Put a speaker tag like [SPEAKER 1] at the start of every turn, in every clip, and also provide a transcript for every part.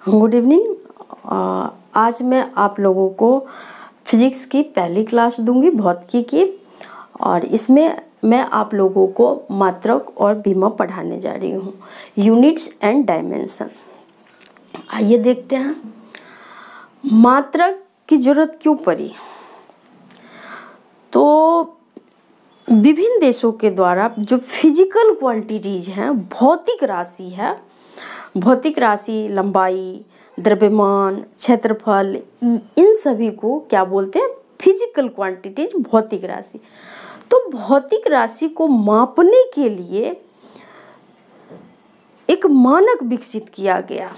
[SPEAKER 1] Good evening. आज मैं आप लोगों को फिजिक्स की पहली क्लास दूंगी, भौतिकी की, और इसमें मैं आप लोगों को मात्रक और बीमा पढ़ाने जा रही हूँ, यूनिट्स एंड डायमेंशन। आइए देखते हैं मात्रक की जरूरत क्यों पड़ी। तो विभिन्न देशों के द्वारा जो फिजिकल क्वांटिटीज हैं, भौतिक राशि है, भौतिक राशि, लंबाई, द्रव्यमान, क्षेत्रफल, इन सभी को क्या बोलते हैं? फिजिकल क्वांटिटीज, भौतिक राशि। तो भौतिक राशि को मापने के लिए एक मानक विकसित किया गया,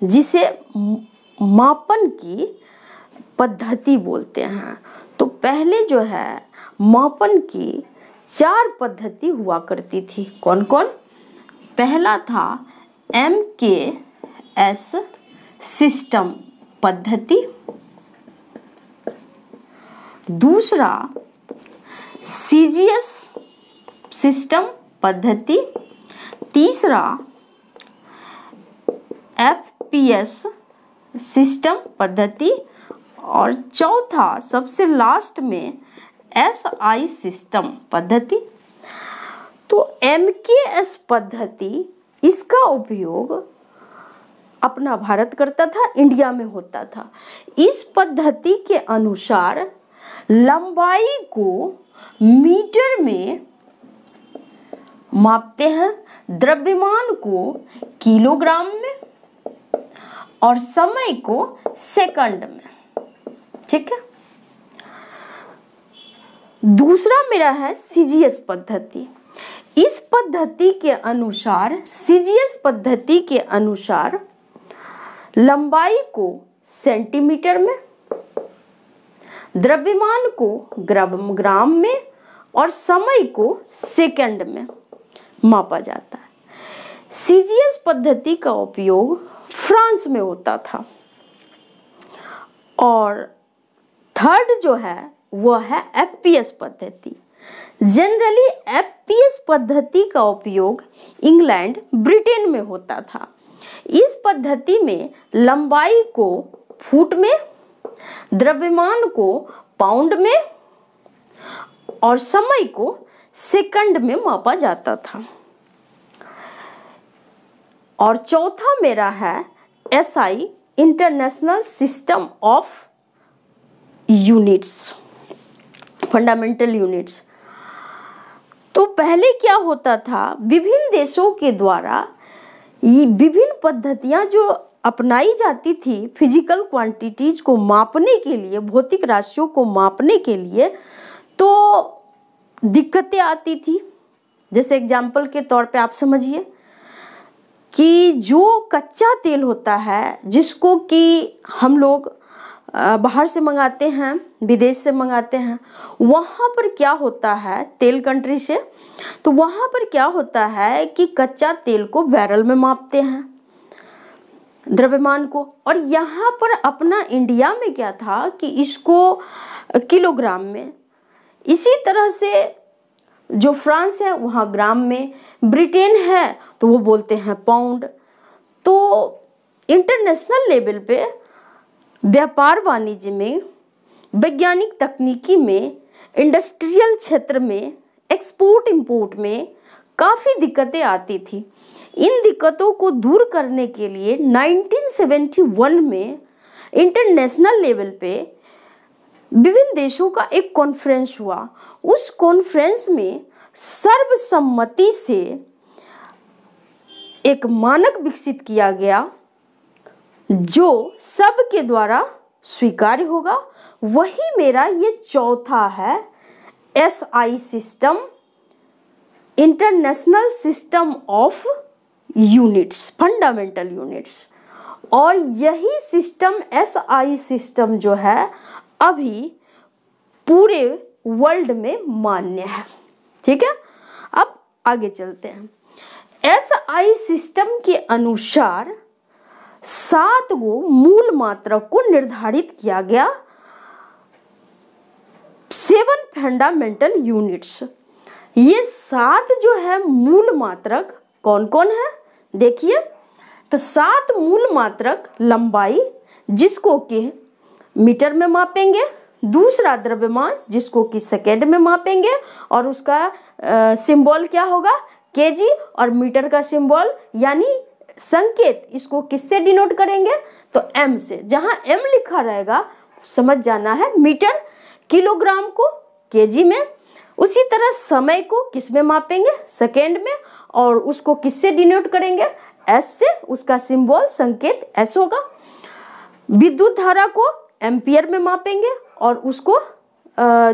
[SPEAKER 1] जिसे मापन की पद्धति बोलते हैं। तो पहले जो है मापन की 4 पद्धति हुआ करती थी। कौन कौन? पहला था MKS सिस्टम पद्धति, दूसरा CGS सिस्टम पद्धति, तीसरा FPS सिस्टम पद्धति, और चौथा सबसे लास्ट में SI सिस्टम पद्धति। तो MKS पद्धति, इसका उपयोग अपना भारत करता था, इंडिया में होता था। इस पद्धति के अनुसार लंबाई को मीटर में मापते हैं, द्रव्यमान को किलोग्राम में, और समय को सेकंड में। ठीक है। दूसरा मेरा है CGS पद्धति। इस पद्धति के अनुसार, CGS पद्धति के अनुसार लंबाई को सेंटीमीटर में, द्रव्यमान को ग्राम में, और समय को सेकंड में मापा जाता है। CGS पद्धति का उपयोग फ्रांस में होता था। और थर्ड जो है वह है FPS पद्धति। जनरली FPS पद्धति का उपयोग इंग्लैंड, ब्रिटेन में होता था। इस पद्धति में लंबाई को फुट में, द्रव्यमान को पाउंड में, और समय को सेकंड में मापा जाता था। और चौथा मेरा है SI international system of units, fundamental units. तो पहले क्या होता था, विभिन्न देशों के द्वारा ये विभिन्न पद्धतियां जो अपनाई जाती थी फिजिकल क्वांटिटीज को मापने के लिए, भौतिक राशियों को मापने के लिए, तो दिक्कतें आती थी। जैसे एग्जाम्पल के तौर पे आप समझिए कि जो कच्चा तेल होता है, जिसको कि हम लोग बाहर से मंगाते हैं, विदेश से मंगाते हैं, वहाँ पर क्या होता है, तेल कंट्री से, तो वहाँ पर क्या होता है कि कच्चा तेल को बैरल में मापते हैं, द्रव्यमान को। और यहाँ पर अपना इंडिया में क्या था कि इसको किलोग्राम में। इसी तरह से जो फ्रांस है वहाँ ग्राम में, ब्रिटेन है तो वो बोलते हैं पाउंड। तो इंटरनेशनल लेवल पे व्यापार वाणिज्य में, वैज्ञानिक तकनीकी में, इंडस्ट्रियल क्षेत्र में, एक्सपोर्ट इंपोर्ट में काफ़ी दिक्कतें आती थी। इन दिक्कतों को दूर करने के लिए 1971 में इंटरनेशनल लेवल पे विभिन्न देशों का एक कॉन्फ्रेंस हुआ। उस कॉन्फ्रेंस में सर्वसम्मति से एक मानक विकसित किया गया, जो सबके द्वारा स्वीकार्य होगा। वही मेरा ये चौथा है, SI system, international system of units, fundamental units. और यही सिस्टम, SI सिस्टम जो है, अभी पूरे वर्ल्ड में मान्य है। ठीक है। अब आगे चलते हैं। SI सिस्टम के अनुसार 7 गो मूल मात्रक को निर्धारित किया गया, 7 फंडामेंटल यूनिट्स। ये 7 जो है मूल मात्रक कौन कौन है? देखिए, तो 7 मूल मात्रक लंबाई जिसको कि मीटर में मापेंगे, दूसरा द्रव्यमान जिसको कि सेकेंड में मापेंगे, और उसका सिंबल क्या होगा केजी, और मीटर का सिंबल यानी संकेत इसको किससे डिनोट करेंगे तो एम से। जहां एम लिखा रहेगा समझ जाना है मीटर, किलोग्राम को केजी में। उसी तरह समय को किस में मापेंगे सेकेंड में, और उसको किससे डिनोट करेंगे एस से, उसका सिंबल संकेत एस होगा। विद्युत धारा को एम्पियर में मापेंगे और उसको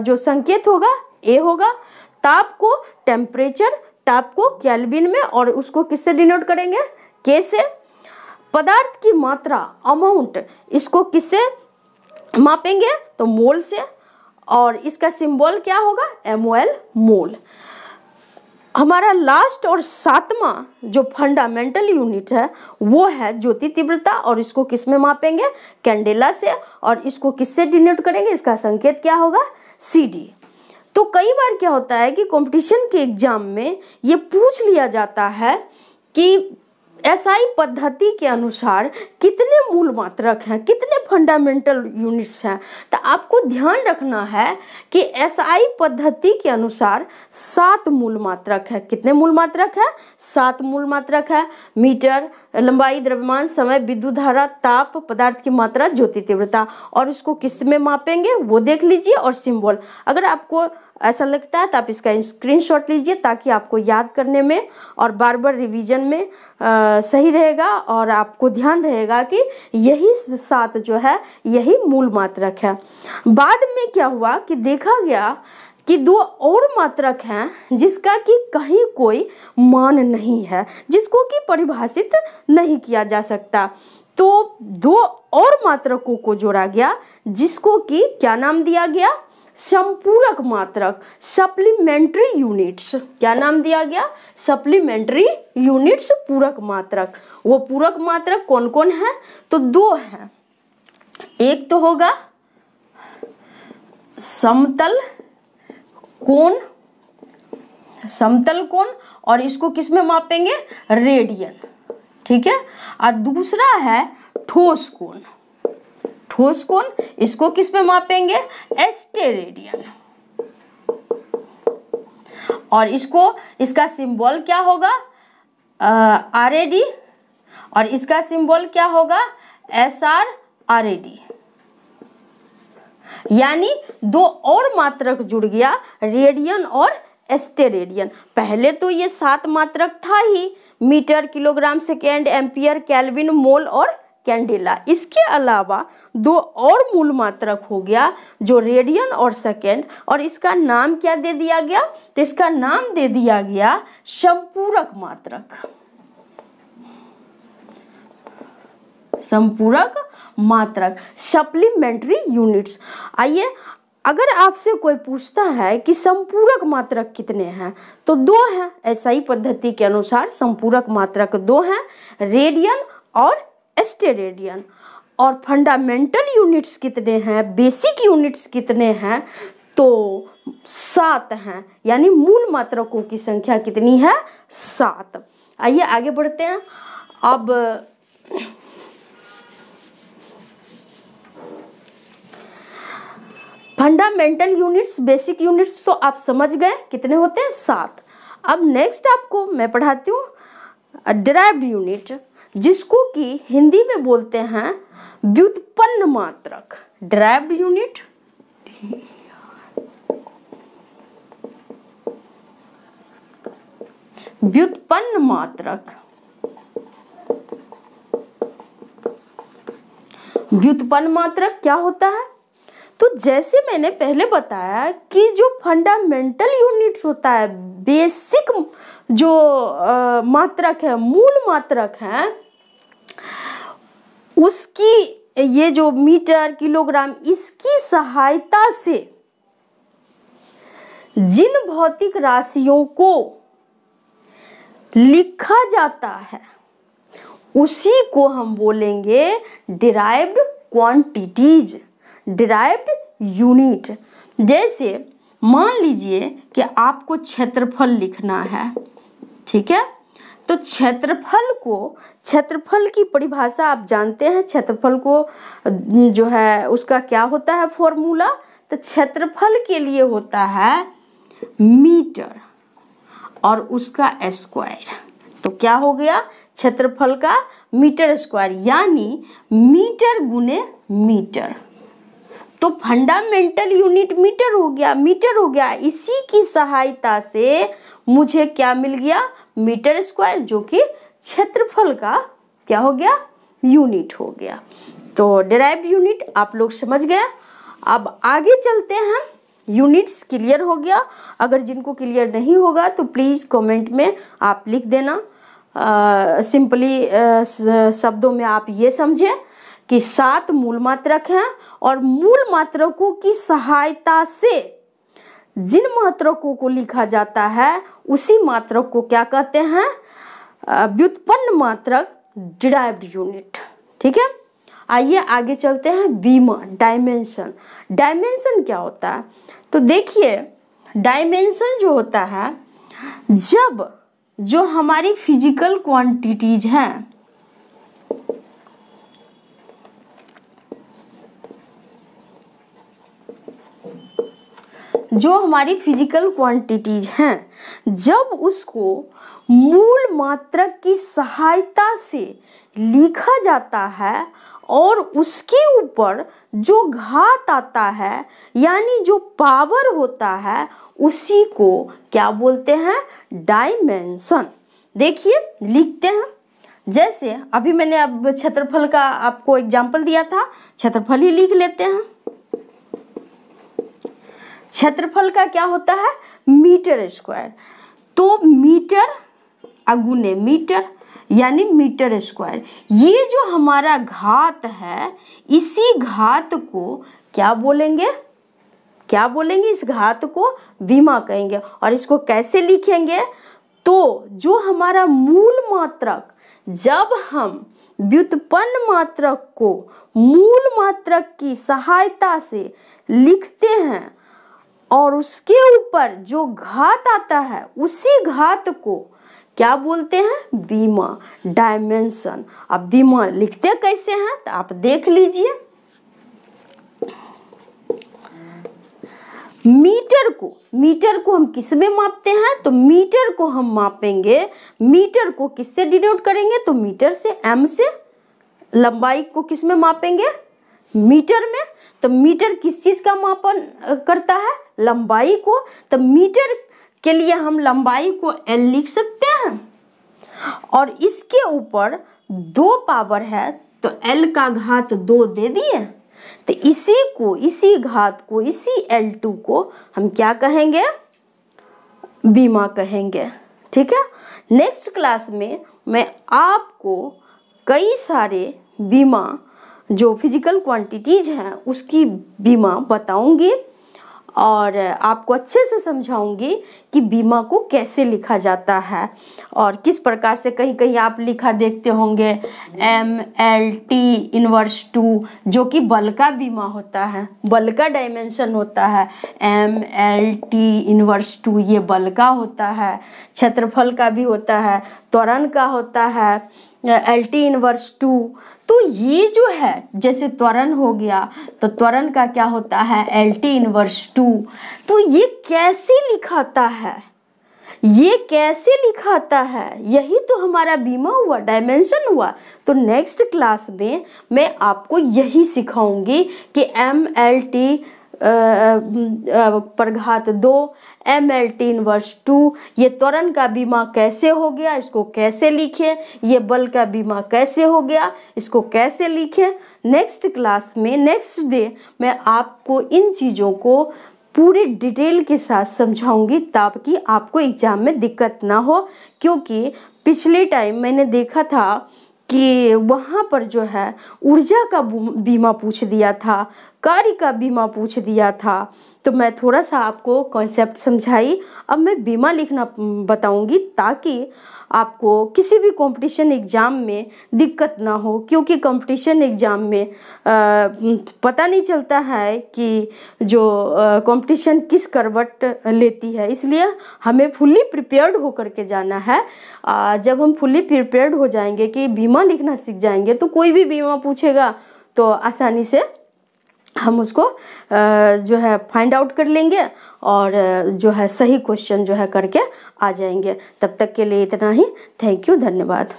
[SPEAKER 1] जो संकेत होगा ए होगा। ताप को टेम्परेचर, ताप को केल्विन में, और उसको किससे डिनोट करेंगे के से। पदार्थ की मात्रा अमाउंट इसको किससे मापेंगे तो मोल से, और इसका सिंबल क्या होगा MOL मोल। हमारा लास्ट और 7वां जो फंडामेंटल यूनिट है वो है ज्योति तीव्रता, और इसको किस में मापेंगे कैंडेला से, और इसको किससे डिनोट करेंगे इसका संकेत क्या होगा CD। तो कई बार क्या होता है कि कंपटीशन के एग्जाम में ये पूछ लिया जाता है कि SI पद्धति के अनुसार कितने मूल मात्रक हैं, कितने फंडामेंटल यूनिट्स हैं। तो आपको ध्यान रखना है कि SI पद्धति के अनुसार 7 मूल मात्रक है। कितने मूल मात्रक है 7 मूल मात्रक है। मीटर, लंबाई, द्रव्यमान, समय, विद्युत धारा, ताप, पदार्थ की मात्रा, ज्योति तीव्रता, और इसको किस में मापेंगे वो देख लीजिए, और सिंबल। अगर आपको ऐसा लगता है तो आप इसका स्क्रीनशॉट लीजिए ताकि आपको याद करने में और बार बार रिवीजन में सही रहेगा, और आपको ध्यान रहेगा कि यही 7 जो है यही मूल मात्रक है। बाद में क्या हुआ कि देखा गया कि 2 और मात्रक हैं जिसका कि कहीं कोई मान नहीं है, जिसको कि परिभाषित नहीं किया जा सकता। तो 2 और मात्रकों को जोड़ा गया जिसको कि क्या नाम दिया गया संपूरक मात्रक, सप्लीमेंट्री यूनिट्स। क्या नाम दिया गया सप्लीमेंट्री यूनिट्स, पूरक मात्रक। वो पूरक मात्रक कौन कौन है तो 2 हैं। एक तो होगा समतल कोण, समतल कोण, और इसको किस में मापेंगे रेडियन, ठीक है। और दूसरा है ठोस कोण, ठोस कोण इसको किस में मापेंगे एस्टेरेडियन, और इसको इसका सिंबल क्या होगा RAD, और इसका सिंबल क्या होगा SR RAD। यानी 2 और मात्रक जुड़ गया रेडियन और एस्टेरेडियन। पहले तो ये 7 मात्रक था ही, metre, kilogram, second, ampere, kelvin, mole और कैंडेला। इसके अलावा 2 और मूल मात्रक हो गया जो रेडियन और सेकेंड, और इसका नाम क्या दे दिया गया तो इसका नाम दे दिया गया संपूरक मात्रक, संपूरक मात्रक, सप्लीमेंट्री यूनिट्स। आइए, अगर आपसे कोई पूछता है कि संपूरक मात्रक कितने हैं तो 2 हैं। SI पद्धति के अनुसार संपूरक मात्रक 2 हैं, रेडियन और एस्टेरेडियन। और फंडामेंटल यूनिट्स कितने हैं, बेसिक यूनिट्स कितने हैं तो 7 हैं। यानी मूल मात्रकों की संख्या कितनी है 7। आइए आगे बढ़ते हैं। अब फंडामेंटल यूनिट्स, बेसिक यूनिट्स तो आप समझ गए कितने होते हैं 7। अब नेक्स्ट आपको मैं पढ़ाती हूँ डिराइव्ड यूनिट, जिसको कि हिंदी में बोलते हैं व्युत्पन्न मात्रक। डिराइव्ड यूनिट, व्युत्पन्न मात्रक। व्युत्पन्न मात्रक क्या होता है तो जैसे मैंने पहले बताया कि जो फंडामेंटल यूनिट्स होता है, बेसिक जो मात्रक है, मूल मात्रक है, उसकी ये जो मीटर, किलोग्राम, इसकी सहायता से जिन भौतिक राशियों को लिखा जाता है उसी को हम बोलेंगे डिराइव्ड क्वांटिटीज, डिराइव्ड यूनिट। जैसे मान लीजिए कि आपको क्षेत्रफल लिखना है, ठीक है, तो क्षेत्रफल की परिभाषा आप जानते हैं, क्षेत्रफल को जो है उसका क्या होता है फॉर्मूला, तो क्षेत्रफल के लिए होता है मीटर और उसका स्क्वायर। तो क्या हो गया, क्षेत्रफल का मीटर स्क्वायर, यानी मीटर गुने मीटर। तो फंडामेंटल यूनिट मीटर हो गया। इसी की सहायता से मुझे क्या मिल गया, मीटर स्क्वायर, जो कि क्षेत्रफल का क्या हो गया, यूनिट हो गया। तो डिराइव्ड यूनिट आप लोग समझ गए। अब आगे चलते हैं, यूनिट्स क्लियर हो गया। अगर जिनको क्लियर नहीं होगा तो प्लीज़ कमेंट में आप लिख देना। सिंपली शब्दों में आप ये समझें कि 7 मूल मात्रक हैं और मूल मात्रकों की सहायता से जिन मात्रकों को लिखा जाता है उसी मात्रक को क्या कहते हैं, व्युत्पन्न मात्रक, डिराइव्ड यूनिट। ठीक है, आइए आगे चलते हैं। बीमा, डायमेंशन। डायमेंशन क्या होता है, तो देखिए डायमेंशन जो होता है, जब जो हमारी फिजिकल क्वांटिटीज हैं, जब उसको मूल मात्रक की सहायता से लिखा जाता है और उसके ऊपर जो घात आता है, यानी जो पावर होता है, उसी को क्या बोलते हैं, डायमेंशन। देखिए लिखते हैं, जैसे अभी मैंने अब क्षेत्रफल का आपको एग्जाम्पल दिया था, क्षेत्रफल ही लिख लेते हैं। क्षेत्रफल का क्या होता है, मीटर स्क्वायर। तो मीटर अगुने मीटर यानी मीटर स्क्वायर। ये जो हमारा घात है, इसी घात को क्या बोलेंगे, इस घात को बीमा कहेंगे। और इसको कैसे लिखेंगे, तो जो हमारा मूल मात्रक, जब हम व्युत्पन्न मात्रक को मूल मात्रक की सहायता से लिखते हैं और उसके ऊपर जो घात आता है, उसी घात को क्या बोलते हैं, बीमा, डायमेंशन। अब बीमा लिखते कैसे हैं तो आप देख लीजिए। मीटर को हम किस में मापते हैं, तो मीटर को हम मापेंगे, मीटर को किससे डिनोट करेंगे, तो मीटर से, एम से। लंबाई को किस में मापेंगे, मीटर में। तो मीटर किस चीज का मापन करता है, लंबाई को। तो मीटर के लिए हम लंबाई को एल लिख सकते हैं और इसके ऊपर 2 पावर है, तो एल का घात 2 दे दिए। तो इसी घात को, इसी L2 को हम क्या कहेंगे, बीमा कहेंगे। ठीक है, नेक्स्ट क्लास में मैं आपको कई सारे बीमा, जो फिजिकल क्वांटिटीज हैं, उसकी बीमा बताऊंगी और आपको अच्छे से समझाऊंगी कि बीमा को कैसे लिखा जाता है और किस प्रकार से। कहीं आप लिखा देखते होंगे MLT इनवर्स 2, जो कि बल का बीमा होता है, बल का डायमेंशन होता है। MLT इनवर्स 2 ये बल का होता है, क्षेत्रफल का भी होता है, त्वरण का होता है, LT इनवर्स 2। तो ये जो है, जैसे त्वरण हो गया तो त्वरण का क्या होता है, LT इनवर्स 2। तो ये कैसे लिखाता है, यही तो हमारा बीमा हुआ, डायमेंशन हुआ। तो नेक्स्ट क्लास में मैं आपको यही सिखाऊंगी कि MLT पर घात 2, MLT इनवर्स 2, ये त्वरण का बीमा कैसे हो गया, इसको कैसे लिखे, ये बल का बीमा कैसे हो गया, इसको कैसे लिखे। नेक्स्ट क्लास में, नेक्स्ट डे मैं आपको इन चीज़ों को पूरे डिटेल के साथ समझाऊंगी, ताकि आपको एग्जाम में दिक्कत ना हो। क्योंकि पिछले टाइम मैंने देखा था कि वहाँ पर जो है ऊर्जा का बीमा पूछ दिया था, कार्य का बीमा पूछ दिया था। तो मैं थोड़ा सा आपको कॉन्सेप्ट समझाई, अब मैं बीमा लिखना बताऊंगी, ताकि आपको किसी भी कंपटीशन एग्ज़ाम में दिक्कत ना हो, क्योंकि कंपटीशन एग्ज़ाम में पता नहीं चलता है कि जो कंपटीशन किस करवट लेती है, इसलिए हमें फुल्ली प्रिपेयर्ड होकर के जाना है। जब हम फुल्ली प्रिपेयर्ड हो जाएंगे कि बीमा लिखना सीख जाएंगे तो कोई भी बीमा पूछेगा तो आसानी से हम उसको जो है फाइंड आउट कर लेंगे और जो है सही क्वेश्चन जो है करके आ जाएंगे। तब तक के लिए इतना ही। थैंक यू, धन्यवाद।